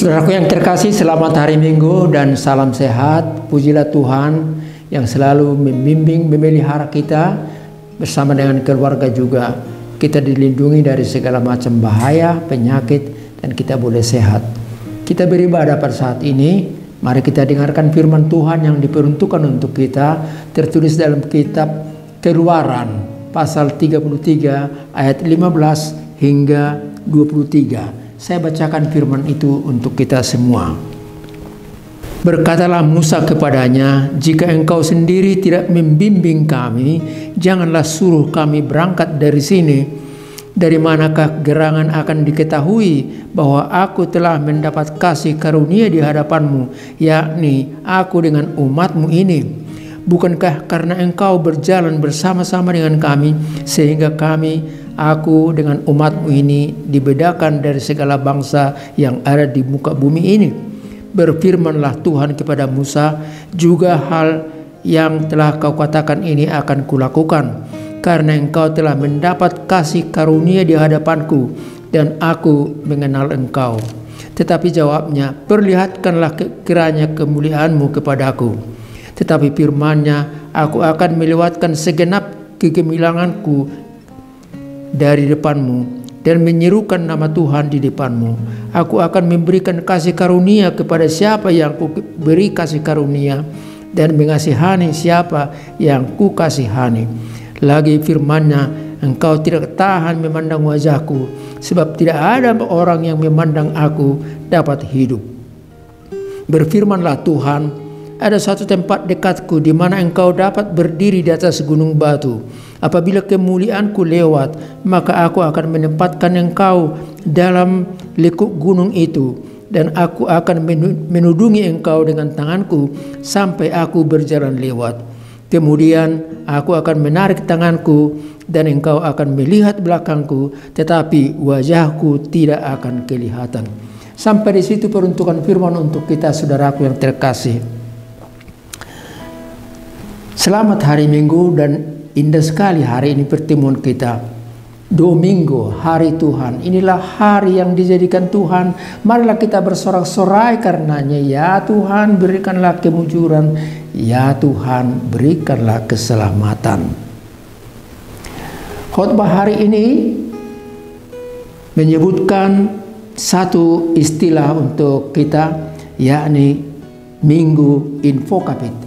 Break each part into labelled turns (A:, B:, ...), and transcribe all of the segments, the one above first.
A: Saudaraku yang terkasih, selamat hari Minggu dan salam sehat. Pujilah Tuhan yang selalu membimbing, memelihara kita bersama dengan keluarga juga. Kita dilindungi dari segala macam bahaya, penyakit, dan kita boleh sehat. Kita beribadah pada saat ini. Mari kita dengarkan firman Tuhan yang diperuntukkan untuk kita, tertulis dalam kitab Keluaran pasal 33 ayat 15 hingga 23. Saya bacakan firman itu untuk kita semua. Berkatalah Musa kepadanya, jika engkau sendiri tidak membimbing kami, janganlah suruh kami berangkat dari sini. Dari manakah gerangan akan diketahui bahwa aku telah mendapat kasih karunia di hadapanmu, yakni aku dengan umatmu ini? Bukankah karena engkau berjalan bersama-sama dengan kami, sehingga aku dengan umatmu ini dibedakan dari segala bangsa yang ada di muka bumi ini? Berfirmanlah Tuhan kepada Musa, juga hal yang telah kau katakan ini akan kulakukan, karena engkau telah mendapat kasih karunia di hadapanku, dan aku mengenal engkau. Tetapi jawabnya, perlihatkanlah kiranya kemuliaanmu kepadaku. Tetapi firman-Nya, aku akan melewatkan segenap kegemilanganku dari depanmu dan menyerukan nama Tuhan di depanmu. Aku akan memberikan kasih karunia kepada siapa yang ku beri kasih karunia, dan mengasihani siapa yang ku kasihani. Lagi firman-Nya, engkau tidak tahan memandang wajahku, sebab tidak ada orang yang memandang aku dapat hidup. Berfirmanlah Tuhan, ada satu tempat dekatku di mana engkau dapat berdiri di atas gunung batu. Apabila kemuliaanku lewat, maka aku akan menempatkan engkau dalam lekuk gunung itu, dan aku akan menudungi engkau dengan tanganku sampai aku berjalan lewat. Kemudian aku akan menarik tanganku, dan engkau akan melihat belakangku, tetapi wajahku tidak akan kelihatan. Sampai di situ peruntukan firman untuk kita, saudaraku yang terkasih. Selamat hari Minggu, dan indah sekali hari ini pertemuan kita. Domingo, hari Tuhan. Inilah hari yang dijadikan Tuhan. Marilah kita bersorak-sorai karenanya. Ya Tuhan, berikanlah kemujuran. Ya Tuhan, berikanlah keselamatan. Khotbah hari ini menyebutkan satu istilah untuk kita, yakni Minggu Invocatif.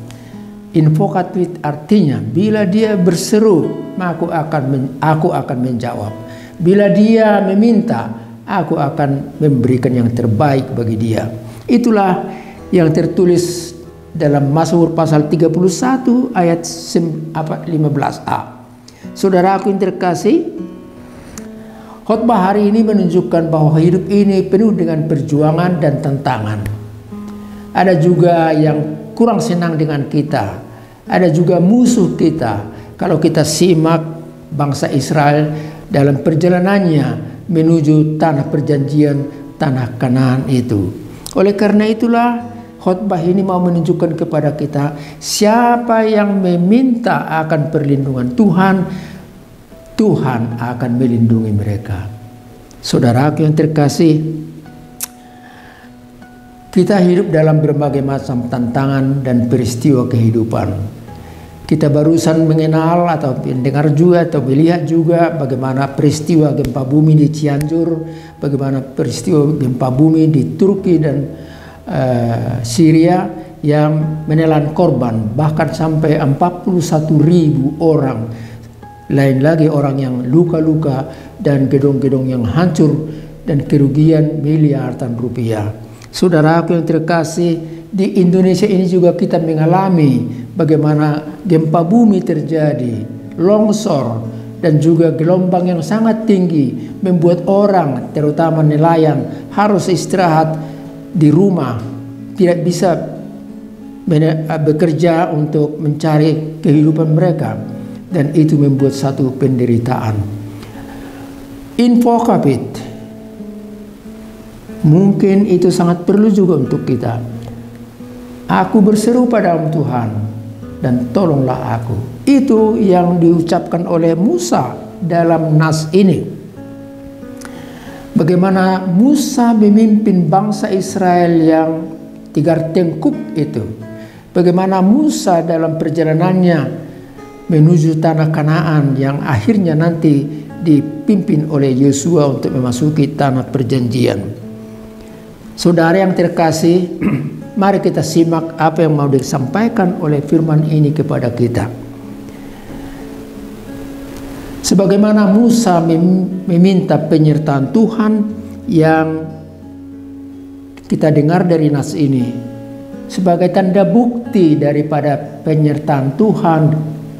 A: Invokatif artinya bila dia berseru, aku akan menjawab. Bila dia meminta, aku akan memberikan yang terbaik bagi dia. Itulah yang tertulis dalam Mazmur pasal 31 ayat 15a. Saudaraku yang terkasih, khotbah hari ini menunjukkan bahwa hidup ini penuh dengan perjuangan dan tantangan. Ada juga yang kurang senang dengan kita. Ada juga musuh kita. Kalau kita simak bangsa Israel dalam perjalanannya menuju tanah perjanjian, tanah Kanaan itu. Oleh karena itulah khotbah ini mau menunjukkan kepada kita, siapa yang meminta akan perlindungan Tuhan, Tuhan akan melindungi mereka. Saudaraku yang terkasih, kita hidup dalam berbagai macam tantangan dan peristiwa kehidupan. Kita barusan mengenal atau mendengar juga atau melihat juga bagaimana peristiwa gempa bumi di Cianjur, bagaimana peristiwa gempa bumi di Turki dan Syria yang menelan korban bahkan sampai 41.000 orang. Lain lagi orang yang luka-luka dan gedung-gedung yang hancur dan kerugian miliaran rupiah. Saudaraku yang terkasih, di Indonesia ini juga kita mengalami bagaimana gempa bumi terjadi, longsor, dan juga gelombang yang sangat tinggi membuat orang, terutama nelayan, harus istirahat di rumah, tidak bisa bekerja untuk mencari kehidupan mereka, dan itu membuat satu penderitaan. Infokabit, mungkin itu sangat perlu juga untuk kita. Aku berseru padamu Tuhan, dan tolonglah aku. Itu yang diucapkan oleh Musa dalam nas ini. Bagaimana Musa memimpin bangsa Israel yang tigar tengkuk itu. Bagaimana Musa dalam perjalanannya menuju tanah Kanaan yang akhirnya nanti dipimpin oleh Yosua untuk memasuki tanah perjanjian. Saudara yang terkasih, mari kita simak apa yang mau disampaikan oleh firman ini kepada kita. Sebagaimana Musa meminta penyertaan Tuhan yang kita dengar dari nas ini, sebagai tanda bukti daripada penyertaan Tuhan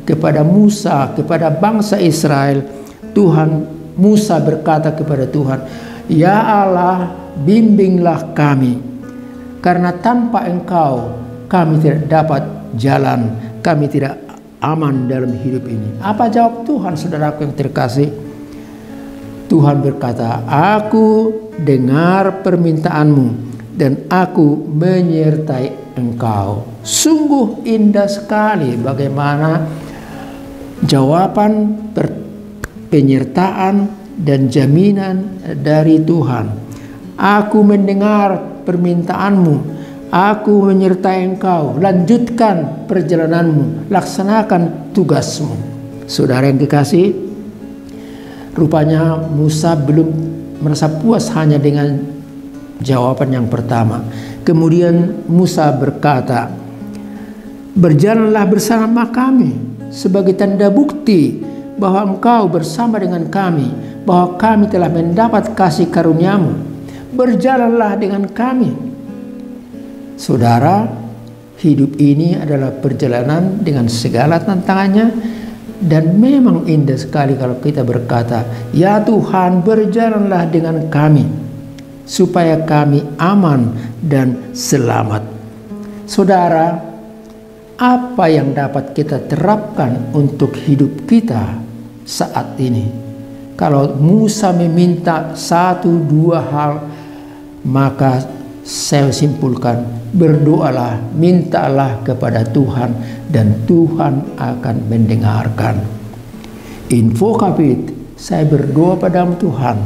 A: kepada Musa, kepada bangsa Israel, Musa berkata kepada Tuhan, "Ya Allah, bimbinglah kami, karena tanpa Engkau kami tidak dapat jalan, kami tidak aman dalam hidup ini." Apa jawab Tuhan, saudaraku yang terkasih? Tuhan berkata, "Aku dengar permintaanmu dan aku menyertai engkau." Sungguh indah sekali bagaimana jawaban penyertaan dan jaminan dari Tuhan. "Aku mendengar permintaanmu, aku menyertai engkau, lanjutkan perjalananmu, laksanakan tugasmu." Saudara yang kekasih, rupanya Musa belum merasa puas hanya dengan jawaban yang pertama. Kemudian Musa berkata, "Berjalanlah bersama kami sebagai tanda bukti bahwa engkau bersama dengan kami, bahwa kami telah mendapat kasih karuniamu. Berjalanlah dengan kami." Saudara, hidup ini adalah perjalanan dengan segala tantangannya, dan memang indah sekali kalau kita berkata, "Ya Tuhan, berjalanlah dengan kami supaya kami aman dan selamat." Saudara, apa yang dapat kita terapkan untuk hidup kita saat ini? Kalau Musa meminta 1-2 hal, maka saya simpulkan, berdoalah, mintalah kepada Tuhan, dan Tuhan akan mendengarkan. Info kapit, saya berdoa padamu Tuhan,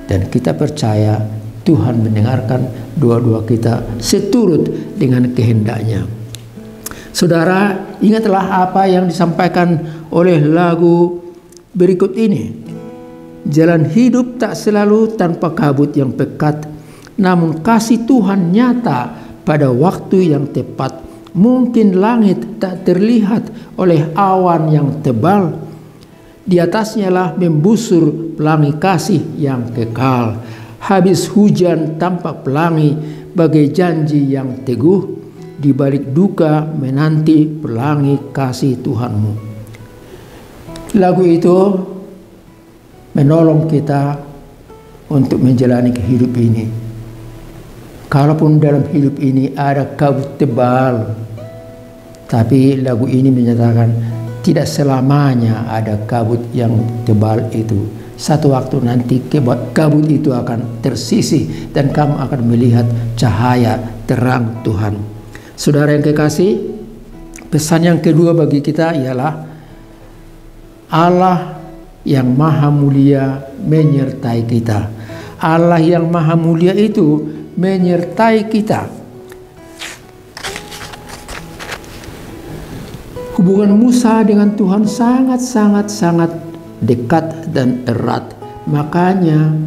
A: dan kita percaya Tuhan mendengarkan doa-doa kita seturut dengan kehendaknya. Saudara, ingatlah apa yang disampaikan oleh lagu berikut ini. Jalan hidup tak selalu tanpa kabut yang pekat, namun kasih Tuhan nyata pada waktu yang tepat. Mungkin langit tak terlihat oleh awan yang tebal, di atasnya lah membusur pelangi kasih yang kekal. Habis hujan tampak pelangi bagai janji yang teguh, di balik duka menanti pelangi kasih Tuhanmu. Lagu itu menolong kita untuk menjalani hidup ini. Kalaupun dalam hidup ini ada kabut tebal, tapi lagu ini menyatakan tidak selamanya ada kabut yang tebal itu. Satu waktu nanti kabut itu akan tersisih dan kamu akan melihat cahaya terang Tuhan. Saudara yang kekasih, pesan yang kedua bagi kita ialah Allah yang maha mulia menyertai kita. Allah yang maha mulia itu menyertai kita. Hubungan Musa dengan Tuhan sangat dekat dan erat. Makanya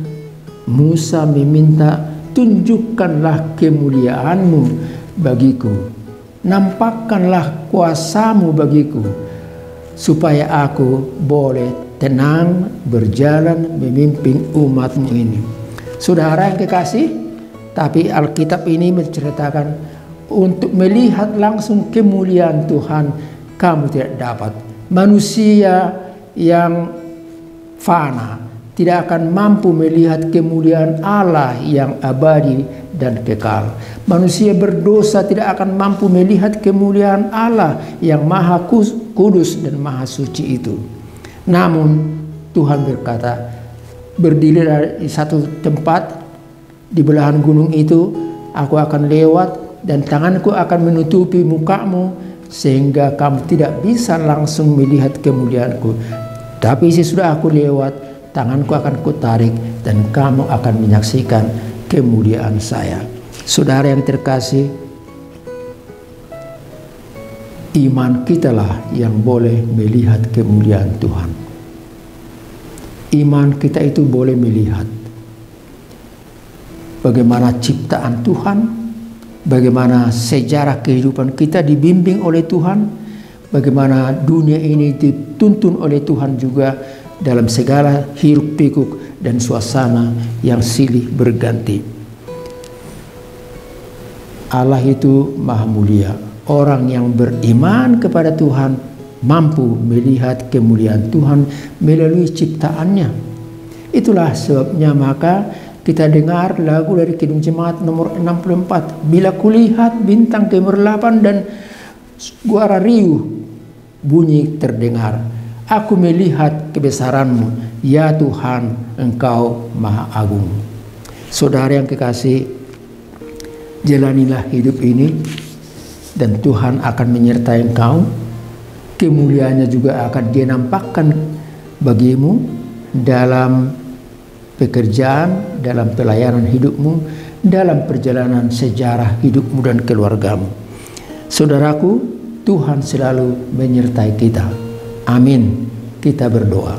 A: Musa meminta, "Tunjukkanlah kemuliaanmu bagiku, nampakkanlah kuasamu bagiku, supaya aku boleh tenang berjalan memimpin umatmu ini." Saudara yang kekasih, tapi Alkitab ini menceritakan untuk melihat langsung kemuliaan Tuhan kamu tidak dapat. Manusia yang fana tidak akan mampu melihat kemuliaan Allah yang abadi dan kekal. Manusia berdosa tidak akan mampu melihat kemuliaan Allah yang maha kudus dan maha suci itu. Namun Tuhan berkata, "Berdirilah di satu tempat di belahan gunung itu, aku akan lewat dan tanganku akan menutupi mukamu sehingga kamu tidak bisa langsung melihat kemuliaanku. Tapi sesudah aku lewat, tanganku akan kutarik dan kamu akan menyaksikan kemuliaan saya. Saudara yang terkasih, iman kitalah yang boleh melihat kemuliaan Tuhan. Iman kita itu boleh melihat bagaimana ciptaan Tuhan, bagaimana sejarah kehidupan kita dibimbing oleh Tuhan, bagaimana dunia ini dituntun oleh Tuhan juga dalam segala hiruk pikuk dan suasana yang silih berganti. Allah itu maha mulia. Orang yang beriman kepada Tuhan mampu melihat kemuliaan Tuhan melalui ciptaannya. Itulah sebabnya maka kita dengar lagu dari Kidung Jemaat nomor 64. Bila kulihat bintang gemerlapan dan suara riuh bunyi terdengar, aku melihat kebesaran-Mu, ya Tuhan, Engkau maha agung. Saudara yang kekasih, jalanilah hidup ini dan Tuhan akan menyertai engkau. Kemuliaannya juga akan Dia nampakkan bagimu dalam pekerjaan, dalam pelayanan hidupmu, dalam perjalanan sejarah hidupmu dan keluargamu. Saudaraku, Tuhan selalu menyertai kita. Amin. Kita berdoa.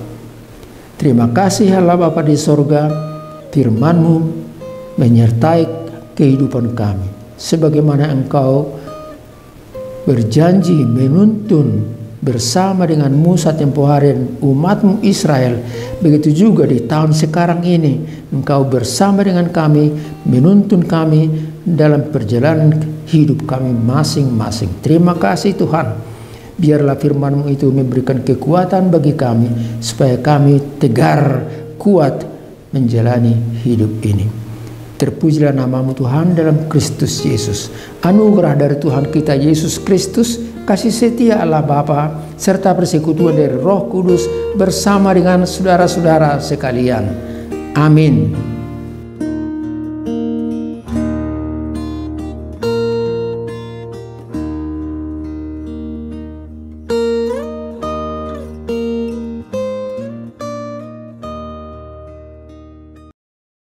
A: Terima kasih Allah Bapa di sorga, firman-Mu menyertai kehidupan kami. Sebagaimana Engkau berjanji menuntun bersama dengan Musa tempoh hari umat-Mu Israel, begitu juga di tahun sekarang ini Engkau bersama dengan kami, menuntun kami dalam perjalanan hidup kami masing-masing. Terima kasih Tuhan. Biarlah firman-Mu itu memberikan kekuatan bagi kami, supaya kami tegar, kuat menjalani hidup ini. Terpujilah nama-Mu Tuhan dalam Kristus Yesus. Anugerah dari Tuhan kita Yesus Kristus, kasih setia Allah Bapa, serta persekutuan dari Roh Kudus bersama dengan saudara-saudara sekalian. Amin.